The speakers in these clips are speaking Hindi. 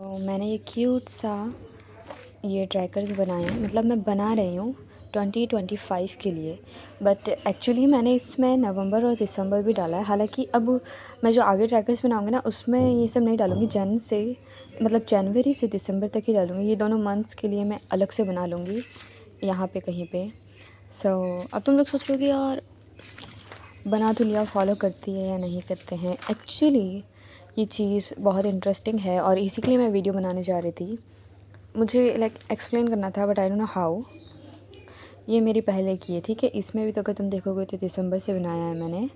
तो मैंने ये क्यूट सा ये ट्रैकर्स बनाए हैं, मतलब मैं बना रही हूँ 2025 के लिए। बट एक्चुअली मैंने इसमें नवंबर और दिसंबर भी डाला है। हालांकि अब मैं जो आगे ट्रैकर्स बनाऊँगी ना, उसमें ये सब नहीं डालूँगी। मतलब जनवरी से दिसंबर तक ही डालूँगी। ये दोनों मंथ्स के लिए मैं अलग से बना लूँगी यहाँ पे कहीं पे। अब तुम लोग सोच रहे हो कि यार बना तो लिया, फॉलो करती है या नहीं करते हैं। एक्चुअली ये चीज़ बहुत इंटरेस्टिंग है और इसी के लिए मैं वीडियो बनाने जा रही थी। मुझे एक्सप्लेन करना था, but I don't know how. ये मेरी पहले की है, ठीक है। इसमें भी तो अगर तुम देखोगे तो दिसंबर से बनाया है मैंने,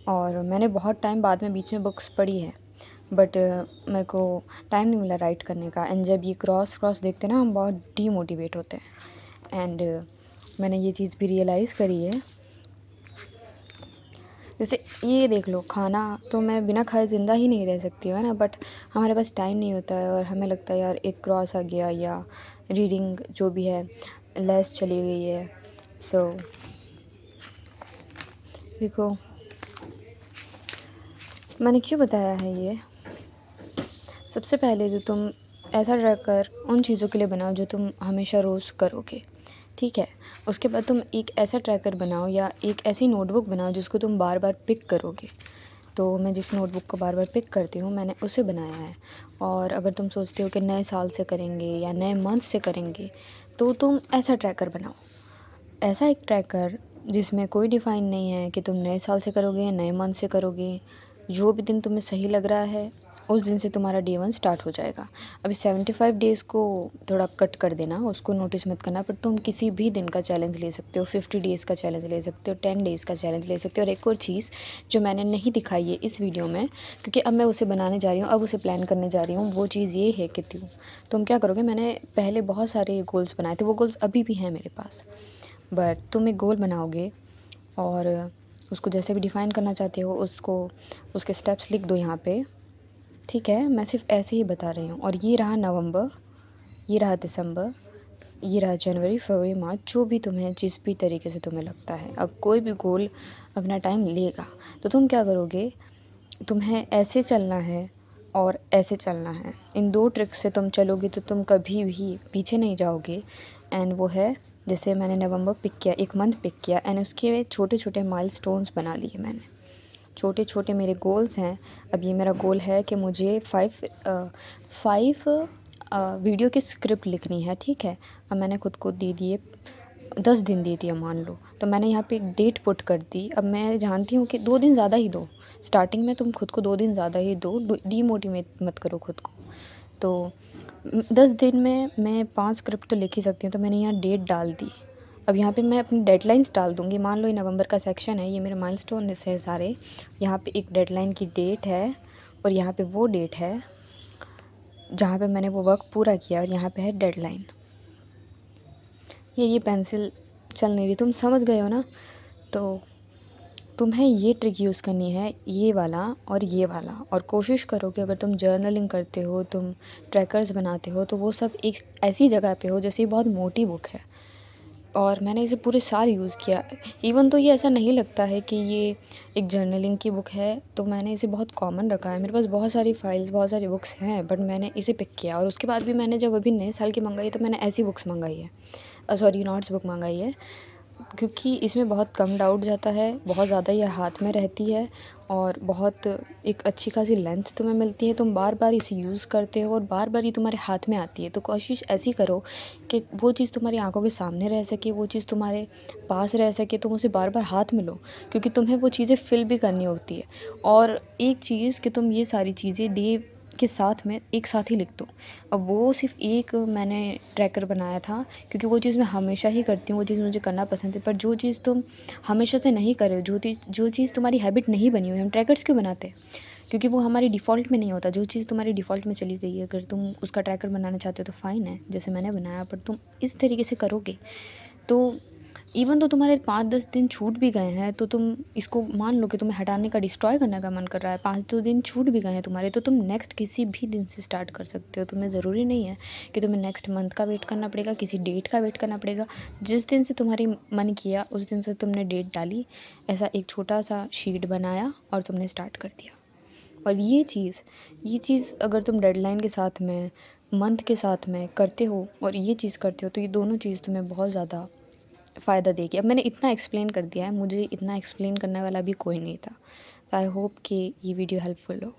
और मैंने बहुत टाइम बाद में बीच में बुक्स पढ़ी है, बट मेरे को टाइम नहीं मिला राइट करने का। एंड जब ये क्रॉस देखते ना, हम बहुत डीमोटिवेट होते हैं। एंड मैंने ये चीज़ भी रियलाइज़ करी है। जैसे ये देख लो, खाना तो मैं बिना खाए ज़िंदा ही नहीं रह सकती हूँ, है ना। बट हमारे पास टाइम नहीं होता है और हमें लगता है यार एक क्रॉस आ गया, या रीडिंग जो भी है लेस चली गई है। देखो मैंने क्यों बताया है ये। सबसे पहले तो तुम ऐसा ट्रैकर उन चीज़ों के लिए बनाओ जो तुम हमेशा रोज़ करोगे, ठीक है। उसके बाद तुम एक ऐसा ट्रैकर बनाओ या एक ऐसी नोटबुक बनाओ जिसको तुम बार बार पिक करोगे। तो मैं जिस नोटबुक को बार बार पिक करती हूँ, मैंने उसे बनाया है। और अगर तुम सोचते हो कि नए साल से करेंगे या नए मंथ से करेंगे, तो तुम ऐसा ट्रैकर बनाओ। ऐसा एक ट्रैकर जिसमें कोई डिफ़ाइन नहीं है कि तुम नए साल से करोगे या नए मंथ से करोगे। जो भी दिन तुम्हें सही लग रहा है, उस दिन से तुम्हारा डे 1 स्टार्ट हो जाएगा। अभी 75 डेज़ को थोड़ा कट कर देना, उसको नोटिस मत करना। पर तुम किसी भी दिन का चैलेंज ले सकते हो, 50 डेज़ का चैलेंज ले सकते हो, 10 डेज़ का चैलेंज ले सकते हो। और एक और चीज़ जो मैंने नहीं दिखाई है इस वीडियो में, क्योंकि अब मैं उसे बनाने जा रही हूँ, अब उसे प्लान करने जा रही हूँ, वो चीज़ ये है कि तुम क्या करोगे। मैंने पहले बहुत सारे गोल्स बनाए थे, वो गोल्स अभी भी हैं मेरे पास। बट तुम एक गोल बनाओगे और उसको जैसे भी डिफ़ाइन करना चाहते हो, उसके स्टेप्स लिख दो यहाँ पे, ठीक है। मैं सिर्फ ऐसे ही बता रही हूँ। और ये रहा नवंबर, ये रहा दिसंबर, ये रहा जनवरी, फरवरी, मार्च, जो भी तुम्हें जिस भी तरीके से तुम्हें लगता है। अब कोई भी गोल अपना टाइम लेगा, तो तुम क्या करोगे, तुम्हें ऐसे चलना है और ऐसे चलना है। इन दो ट्रिक्स से तुम चलोगे तो तुम कभी भी पीछे नहीं जाओगे। एंड वो है, जैसे मैंने नवंबर पिक किया, एक मंथ पिक किया, एंड उसके छोटे छोटे माइलस्टोन्स बना लिए मैंने। छोटे छोटे मेरे गोल्स हैं। अब ये मेरा गोल है कि मुझे 5 वीडियो की स्क्रिप्ट लिखनी है, ठीक है। अब मैंने खुद को दे दिए 10 दिन दे दिया मान लो, तो मैंने यहाँ पे एक डेट पुट कर दी। अब मैं जानती हूँ कि 2 दिन ज़्यादा ही दो, स्टार्टिंग में तुम खुद को 2 दिन ज़्यादा ही दो, डीमोटिवेट मत करो खुद को। तो 10 दिन में मैं 5 स्क्रिप्ट तो लिख ही सकती हूँ, तो मैंने यहाँ डेट डाल दी। अब यहाँ पे मैं अपनी डेडलाइंस डाल दूँगी। मान लो ये नवंबर का सेक्शन है, ये मेरे माइलस्टोन है सारे। यहाँ पे एक डेडलाइन की डेट है, और यहाँ पे वो डेट है जहाँ पे मैंने वो वर्क पूरा किया, और यहाँ पे है डेडलाइन। ये पेंसिल चल नहीं रही, तुम समझ गए हो ना। तो तुम्हें ये ट्रिक यूज़ करनी है, ये वाला और ये वाला। और कोशिश करो कि अगर तुम जर्नलिंग करते हो, तुम ट्रैकर्स बनाते हो, तो वो सब एक ऐसी जगह पे हो जैसे ये बहुत मोटी बुक है। और मैंने इसे पूरे साल यूज़ किया। इवन तो ये ऐसा नहीं लगता है कि ये एक जर्नलिंग की बुक है, तो मैंने इसे बहुत कॉमन रखा है। मेरे पास बहुत सारी फाइल्स, बहुत सारी बुक्स हैं, बट मैंने इसे पिक किया। और उसके बाद भी मैंने जब अभी नए साल की मंगाई, तो मैंने ऐसी बुक्स मंगाई है, सॉरी नोट्स बुक मंगाई है, क्योंकि इसमें बहुत कम डाउट जाता है, बहुत ज़्यादा ये हाथ में रहती है, और बहुत एक अच्छी खासी लेंथ तुम्हें मिलती है। तुम बार बार इसे यूज़ करते हो और बार बार ये तुम्हारे हाथ में आती है। तो कोशिश ऐसी करो कि वो चीज़ तुम्हारी आंखों के सामने रह सके, वो चीज़ तुम्हारे पास रह सके, तुम उसे बार बार हाथ में लो, क्योंकि तुम्हें वो चीज़ें फिल भी करनी होती है। और एक चीज़ कि तुम ये सारी चीज़ें डे के साथ में एक साथ ही लिख दो। अब वो सिर्फ एक मैंने ट्रैकर बनाया था, क्योंकि वो चीज़ मैं हमेशा ही करती हूँ, वो चीज़ मुझे करना पसंद है। पर जो चीज़ तुम हमेशा से नहीं कर रहे हो, जो चीज़ तुम्हारी हैबिट नहीं बनी हुई, हम ट्रैकर्स क्यों बनाते हैं, क्योंकि वो हमारी डिफ़ॉल्ट में नहीं होता। जो चीज़ तुम्हारी डिफ़ॉल्ट में चली गई है, अगर तुम उसका ट्रैकर बनाना चाहते हो तो फ़ाइन है, जैसे मैंने बनाया। पर तुम इस तरीके से करोगे तो इवन तो तुम्हारे 5-10 दिन छूट भी गए हैं, तो तुम इसको मान लो कि तुम्हें हटाने का, डिस्ट्रॉय करने का मन कर रहा है, 5-2 दिन छूट भी गए हैं तुम्हारे, तो तुम नेक्स्ट किसी भी दिन से स्टार्ट कर सकते हो। तुम्हें ज़रूरी नहीं है कि तुम्हें नेक्स्ट मंथ का वेट करना पड़ेगा, किसी डेट का वेट करना पड़ेगा। जिस दिन से तुम्हारी मन किया, उस दिन से तुमने डेट डाली, ऐसा एक छोटा सा शीट बनाया और तुमने स्टार्ट कर दिया। और ये चीज़ अगर तुम डेडलाइन के साथ में, मंथ के साथ में करते हो और ये चीज़ करते हो, तो ये दोनों चीज़ तुम्हें बहुत ज़्यादा फ़ायदा देगी। अब मैंने इतना एक्सप्लेन कर दिया है, मुझे इतना एक्सप्लेन करने वाला भी कोई नहीं था। आई होप कि ये वीडियो हेल्पफुल हो।